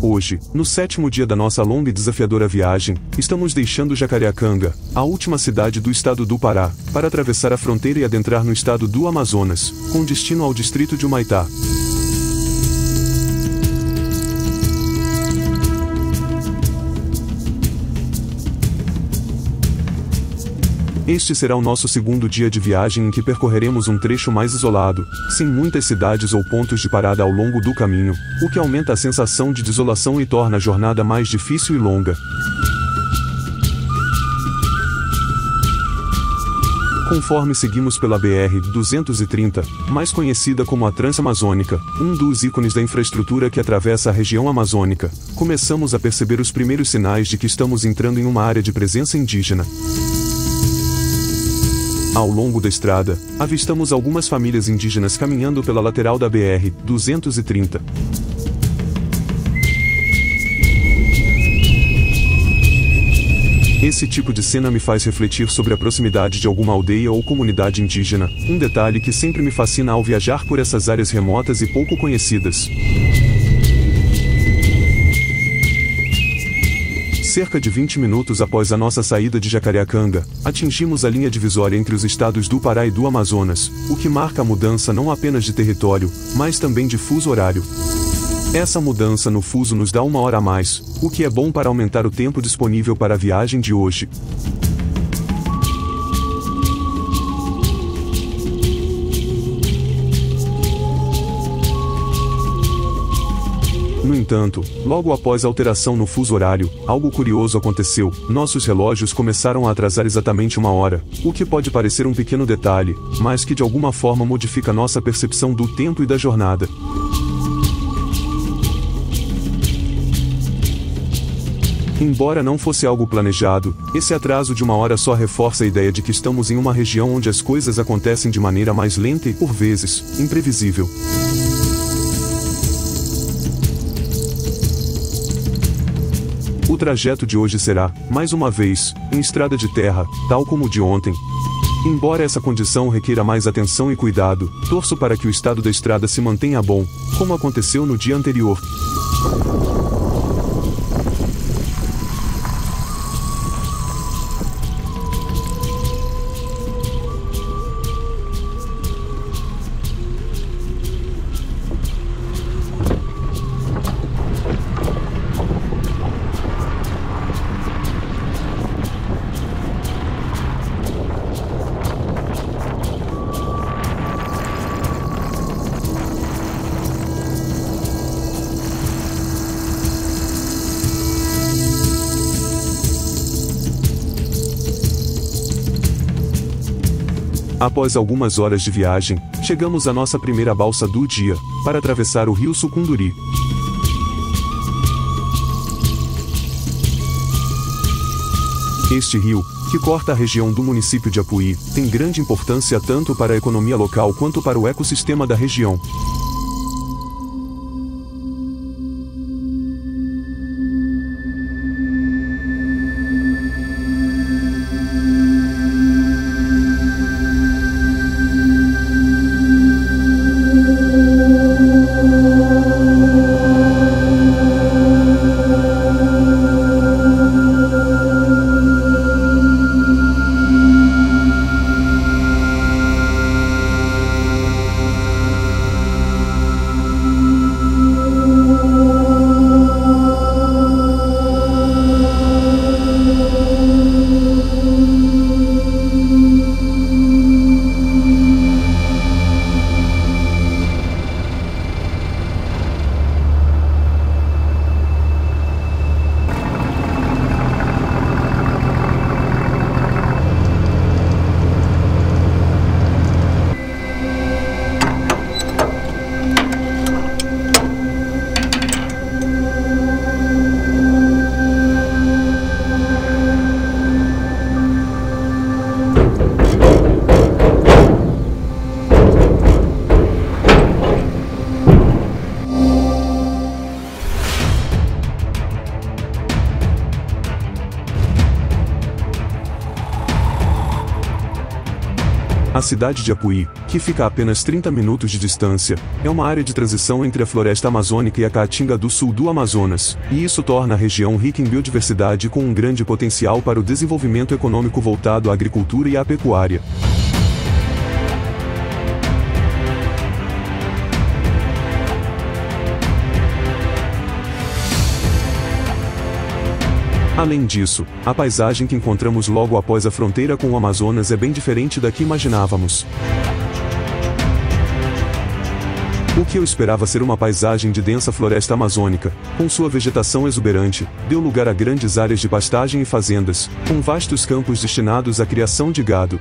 Hoje, no 7º dia da nossa longa e desafiadora viagem, estamos deixando Jacareacanga, a última cidade do estado do Pará, para atravessar a fronteira e adentrar no estado do Amazonas, com destino ao distrito de Humaitá. Este será o nosso 2º dia de viagem em que percorreremos um trecho mais isolado, sem muitas cidades ou pontos de parada ao longo do caminho, o que aumenta a sensação de desolação e torna a jornada mais difícil e longa. Conforme seguimos pela BR-230, mais conhecida como a Transamazônica, um dos ícones da infraestrutura que atravessa a região amazônica, começamos a perceber os primeiros sinais de que estamos entrando em uma área de presença indígena. Ao longo da estrada, avistamos algumas famílias indígenas caminhando pela lateral da BR-230. Esse tipo de cena me faz refletir sobre a proximidade de alguma aldeia ou comunidade indígena, um detalhe que sempre me fascina ao viajar por essas áreas remotas e pouco conhecidas. Cerca de 20 minutos após a nossa saída de Jacareacanga, atingimos a linha divisória entre os estados do Pará e do Amazonas, o que marca a mudança não apenas de território, mas também de fuso horário. Essa mudança no fuso nos dá 1 hora a mais, o que é bom para aumentar o tempo disponível para a viagem de hoje. No entanto, logo após a alteração no fuso horário, algo curioso aconteceu: nossos relógios começaram a atrasar exatamente 1 hora, o que pode parecer um pequeno detalhe, mas que de alguma forma modifica nossa percepção do tempo e da jornada. Embora não fosse algo planejado, esse atraso de 1 hora só reforça a ideia de que estamos em uma região onde as coisas acontecem de maneira mais lenta e, por vezes, imprevisível. O trajeto de hoje será, mais uma vez, em estrada de terra, tal como o de ontem. Embora essa condição requeira mais atenção e cuidado, torço para que o estado da estrada se mantenha bom, como aconteceu no dia anterior. Após algumas horas de viagem, chegamos à nossa primeira balsa do dia, para atravessar o rio Sucunduri. Este rio, que corta a região do município de Apuí, tem grande importância tanto para a economia local quanto para o ecossistema da região. cidade de Apuí, que fica a apenas 30 minutos de distância, é uma área de transição entre a floresta amazônica e a caatinga do sul do Amazonas, e isso torna a região rica em biodiversidade com um grande potencial para o desenvolvimento econômico voltado à agricultura e à pecuária. Além disso, a paisagem que encontramos logo após a fronteira com o Amazonas é bem diferente da que imaginávamos. O que eu esperava ser uma paisagem de densa floresta amazônica, com sua vegetação exuberante, deu lugar a grandes áreas de pastagem e fazendas, com vastos campos destinados à criação de gado.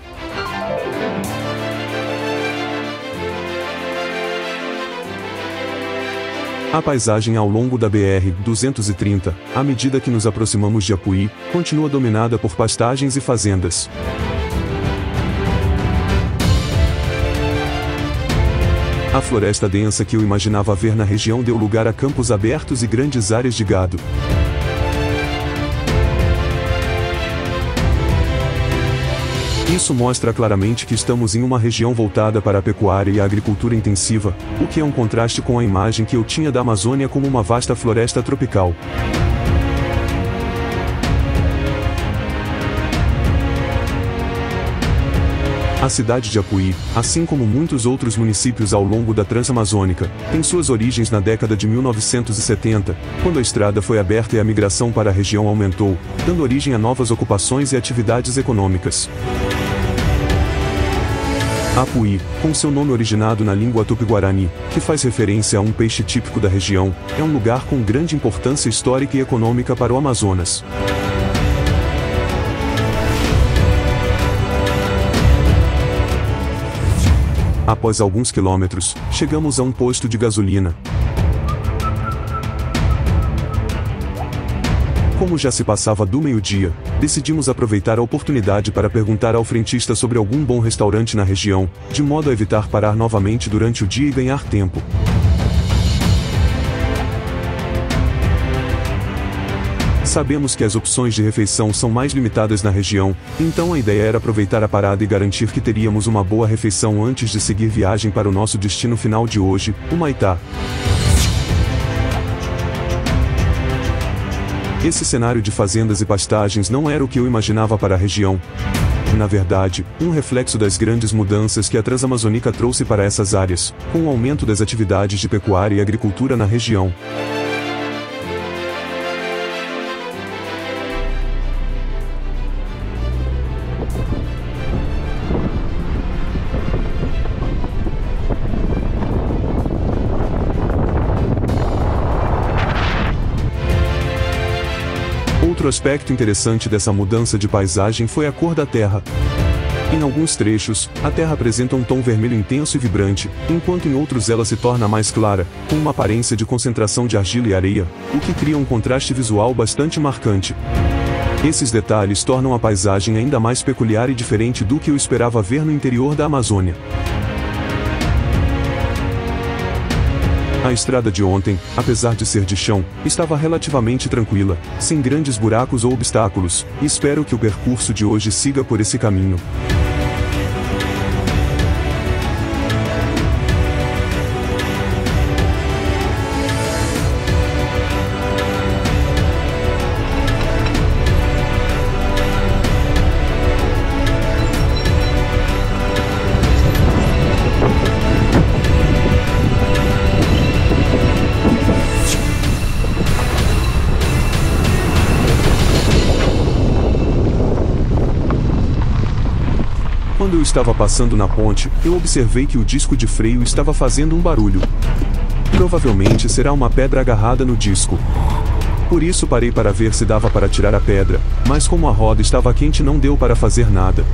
A paisagem ao longo da BR-230, à medida que nos aproximamos de Apuí, continua dominada por pastagens e fazendas. A floresta densa que eu imaginava ver na região deu lugar a campos abertos e grandes áreas de gado. Isso mostra claramente que estamos em uma região voltada para a pecuária e a agricultura intensiva, o que é um contraste com a imagem que eu tinha da Amazônia como uma vasta floresta tropical. A cidade de Apuí, assim como muitos outros municípios ao longo da Transamazônica, tem suas origens na década de 1970, quando a estrada foi aberta e a migração para a região aumentou, dando origem a novas ocupações e atividades econômicas. Apuí, com seu nome originado na língua tupi-guarani, que faz referência a um peixe típico da região, é um lugar com grande importância histórica e econômica para o Amazonas. Após alguns quilômetros, chegamos a um posto de gasolina. Como já se passava do meio-dia, decidimos aproveitar a oportunidade para perguntar ao frentista sobre algum bom restaurante na região, de modo a evitar parar novamente durante o dia e ganhar tempo. Sabemos que as opções de refeição são mais limitadas na região, então a ideia era aproveitar a parada e garantir que teríamos uma boa refeição antes de seguir viagem para o nosso destino final de hoje, Humaitá. Esse cenário de fazendas e pastagens não era o que eu imaginava para a região. Na verdade, um reflexo das grandes mudanças que a Transamazônica trouxe para essas áreas, com o aumento das atividades de pecuária e agricultura na região. Outro aspecto interessante dessa mudança de paisagem foi a cor da terra. Em alguns trechos, a terra apresenta um tom vermelho intenso e vibrante, enquanto em outros ela se torna mais clara, com uma aparência de concentração de argila e areia, o que cria um contraste visual bastante marcante. Esses detalhes tornam a paisagem ainda mais peculiar e diferente do que eu esperava ver no interior da Amazônia. A estrada de ontem, apesar de ser de chão, estava relativamente tranquila, sem grandes buracos ou obstáculos, e espero que o percurso de hoje siga por esse caminho. Quando eu estava passando na ponte, eu observei que o disco de freio estava fazendo um barulho. Provavelmente será uma pedra agarrada no disco. Por isso parei para ver se dava para tirar a pedra, mas como a roda estava quente não deu para fazer nada.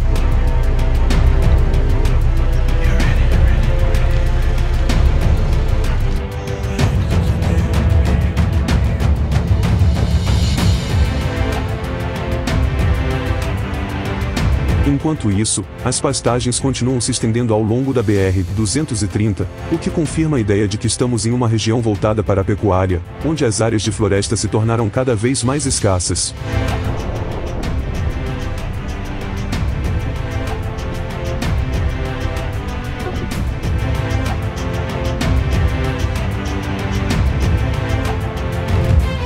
Enquanto isso, as pastagens continuam se estendendo ao longo da BR-230, o que confirma a ideia de que estamos em uma região voltada para a pecuária, onde as áreas de floresta se tornaram cada vez mais escassas.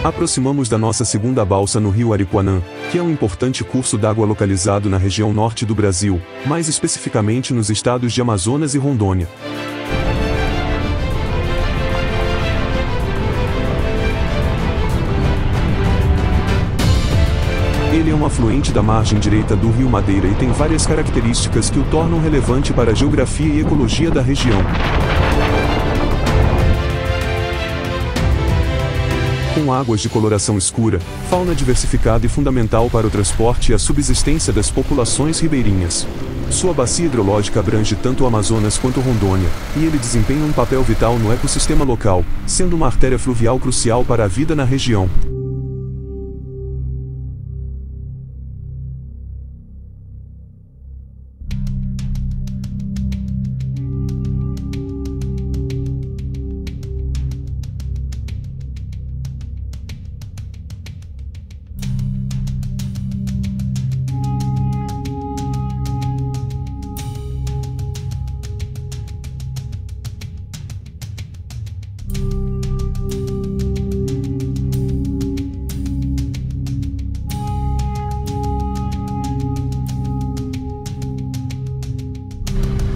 Aproximamos da nossa segunda balsa no rio Aripuanã, que é um importante curso d'água localizado na região norte do Brasil, mais especificamente nos estados de Amazonas e Rondônia. Ele é um afluente da margem direita do rio Madeira e tem várias características que o tornam relevante para a geografia e ecologia da região. Com águas de coloração escura, fauna diversificada e fundamental para o transporte e a subsistência das populações ribeirinhas. Sua bacia hidrológica abrange tanto o Amazonas quanto Rondônia, e ele desempenha um papel vital no ecossistema local, sendo uma artéria fluvial crucial para a vida na região.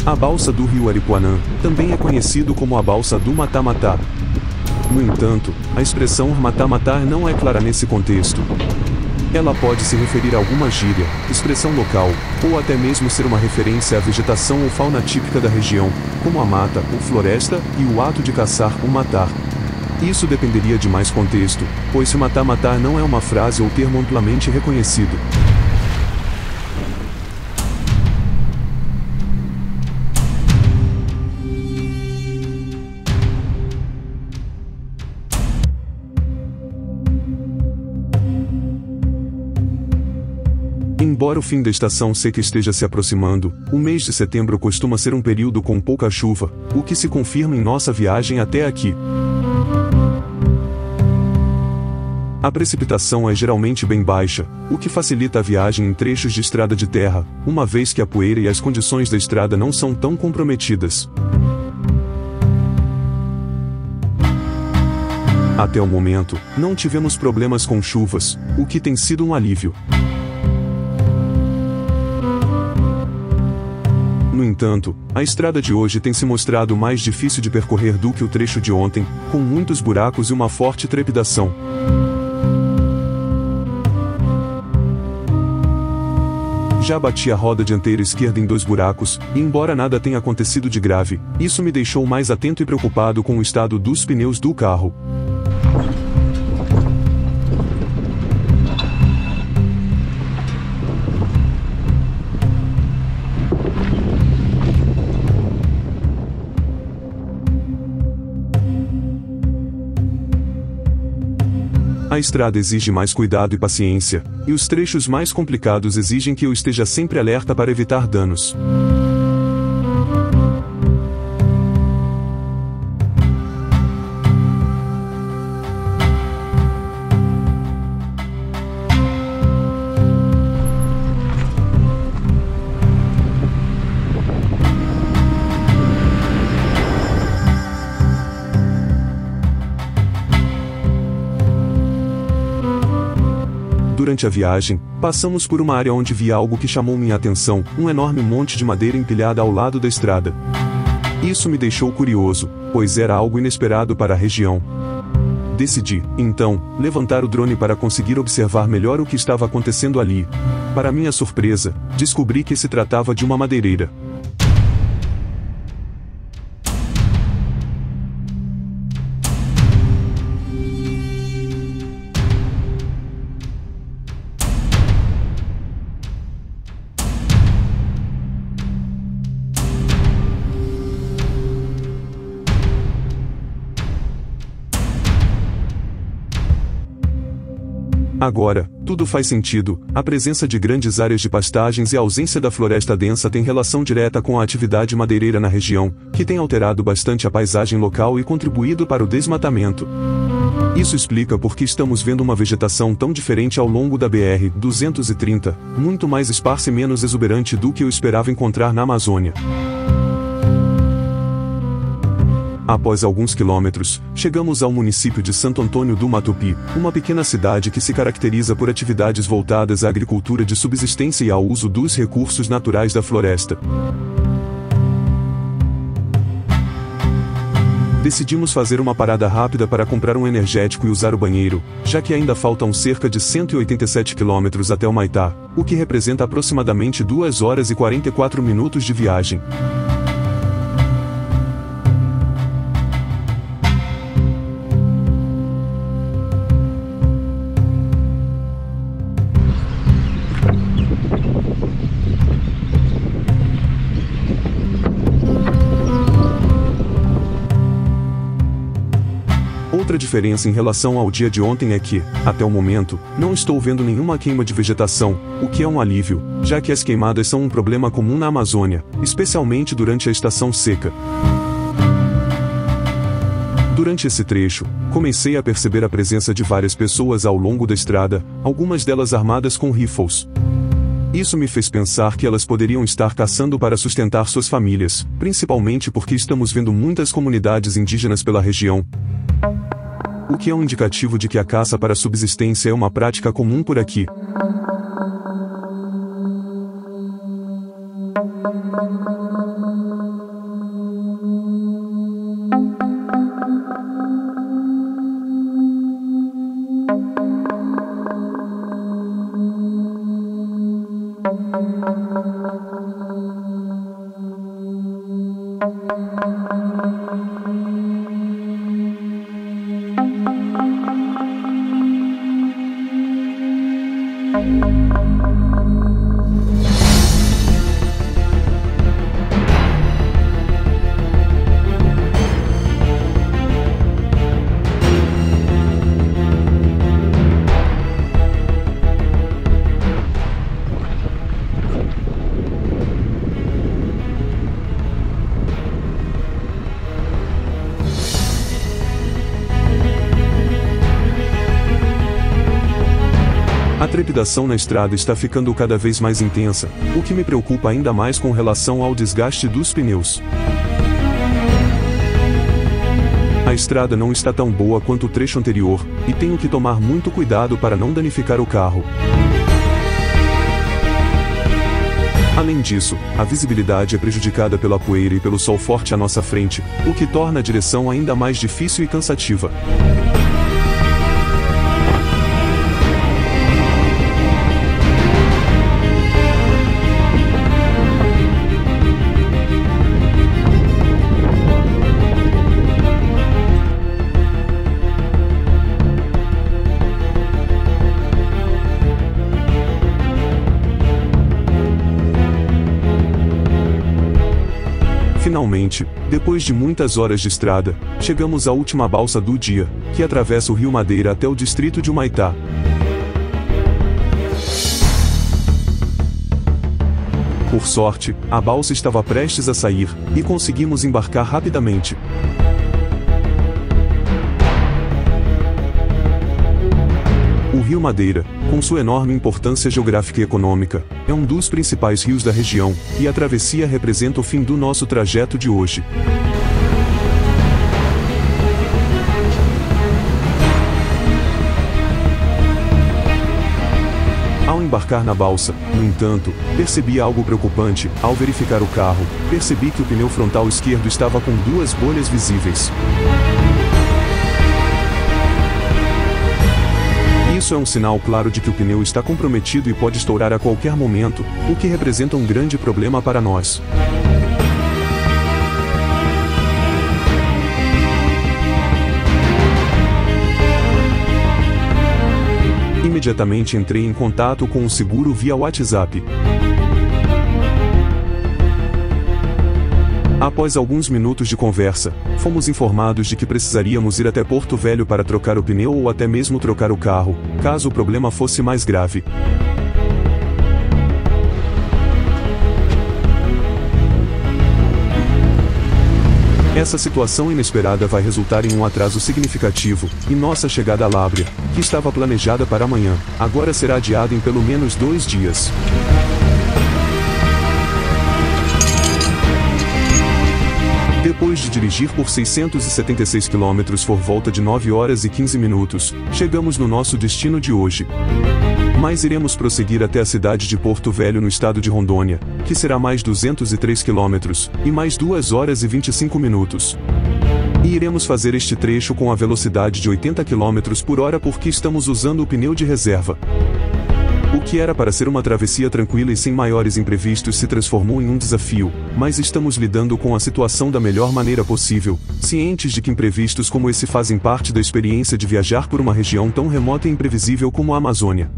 A balsa do rio Aripuanã também é conhecido como a balsa do Matá-Matá. No entanto, a expressão Matá-Matá não é clara nesse contexto. Ela pode se referir a alguma gíria, expressão local, ou até mesmo ser uma referência à vegetação ou fauna típica da região, como a mata ou floresta e o ato de caçar ou matar. Isso dependeria de mais contexto, pois se Matá-Matá não é uma frase ou termo amplamente reconhecido. Embora o fim da estação seca esteja se aproximando, o mês de setembro costuma ser um período com pouca chuva, o que se confirma em nossa viagem até aqui. A precipitação é geralmente bem baixa, o que facilita a viagem em trechos de estrada de terra, uma vez que a poeira e as condições da estrada não são tão comprometidas. Até o momento, não tivemos problemas com chuvas, o que tem sido um alívio. No entanto, a estrada de hoje tem se mostrado mais difícil de percorrer do que o trecho de ontem, com muitos buracos e uma forte trepidação. Já bati a roda dianteira esquerda em 2 buracos, e embora nada tenha acontecido de grave, isso me deixou mais atento e preocupado com o estado dos pneus do carro. A estrada exige mais cuidado e paciência, e os trechos mais complicados exigem que eu esteja sempre alerta para evitar danos. Durante a viagem, passamos por uma área onde vi algo que chamou minha atenção, um enorme monte de madeira empilhada ao lado da estrada. Isso me deixou curioso, pois era algo inesperado para a região. Decidi, então, levantar o drone para conseguir observar melhor o que estava acontecendo ali. Para minha surpresa, descobri que se tratava de uma madeireira. Agora, tudo faz sentido. A presença de grandes áreas de pastagens e a ausência da floresta densa tem relação direta com a atividade madeireira na região, que tem alterado bastante a paisagem local e contribuído para o desmatamento. Isso explica por que estamos vendo uma vegetação tão diferente ao longo da BR-230, muito mais esparsa e menos exuberante do que eu esperava encontrar na Amazônia. A Após alguns quilômetros, chegamos ao município de Santo Antônio do Matupi, uma pequena cidade que se caracteriza por atividades voltadas à agricultura de subsistência e ao uso dos recursos naturais da floresta. Decidimos fazer uma parada rápida para comprar um energético e usar o banheiro, já que ainda faltam cerca de 187 quilômetros até Humaitá, o que representa aproximadamente 2 horas e 44 minutos de viagem. Outra diferença em relação ao dia de ontem é que, até o momento, não estou vendo nenhuma queima de vegetação, o que é um alívio, já que as queimadas são um problema comum na Amazônia, especialmente durante a estação seca. Durante esse trecho, comecei a perceber a presença de várias pessoas ao longo da estrada, algumas delas armadas com rifles. Isso me fez pensar que elas poderiam estar caçando para sustentar suas famílias, principalmente porque estamos vendo muitas comunidades indígenas pela região, o que é um indicativo de que a caça para subsistência é uma prática comum por aqui. A trepidação na estrada está ficando cada vez mais intensa, o que me preocupa ainda mais com relação ao desgaste dos pneus. A estrada não está tão boa quanto o trecho anterior, e tenho que tomar muito cuidado para não danificar o carro. Além disso, a visibilidade é prejudicada pela poeira e pelo sol forte à nossa frente, o que torna a direção ainda mais difícil e cansativa. Finalmente, depois de muitas horas de estrada, chegamos à última balsa do dia, que atravessa o Rio Madeira até o distrito de Humaitá. Por sorte, a balsa estava prestes a sair, e conseguimos embarcar rapidamente. O Rio Madeira, com sua enorme importância geográfica e econômica, é um dos principais rios da região, e a travessia representa o fim do nosso trajeto de hoje. Ao embarcar na balsa, no entanto, percebi algo preocupante. Ao verificar o carro, percebi que o pneu frontal esquerdo estava com 2 bolhas visíveis. Isso é um sinal claro de que o pneu está comprometido e pode estourar a qualquer momento, o que representa um grande problema para nós. Imediatamente entrei em contato com o seguro via WhatsApp. Após alguns minutos de conversa, fomos informados de que precisaríamos ir até Porto Velho para trocar o pneu ou até mesmo trocar o carro, caso o problema fosse mais grave. Essa situação inesperada vai resultar em um atraso significativo, e nossa chegada a Lábrea, que estava planejada para amanhã, agora será adiada em pelo menos 2 dias. Depois de dirigir por 676 km por volta de 9 horas e 15 minutos, chegamos no nosso destino de hoje. Mas iremos prosseguir até a cidade de Porto Velho no estado de Rondônia, que será mais 203 km, e mais 2 horas e 25 minutos. E iremos fazer este trecho com a velocidade de 80 km por hora porque estamos usando o pneu de reserva. O que era para ser uma travessia tranquila e sem maiores imprevistos se transformou em um desafio, mas estamos lidando com a situação da melhor maneira possível, cientes de que imprevistos como esse fazem parte da experiência de viajar por uma região tão remota e imprevisível como a Amazônia.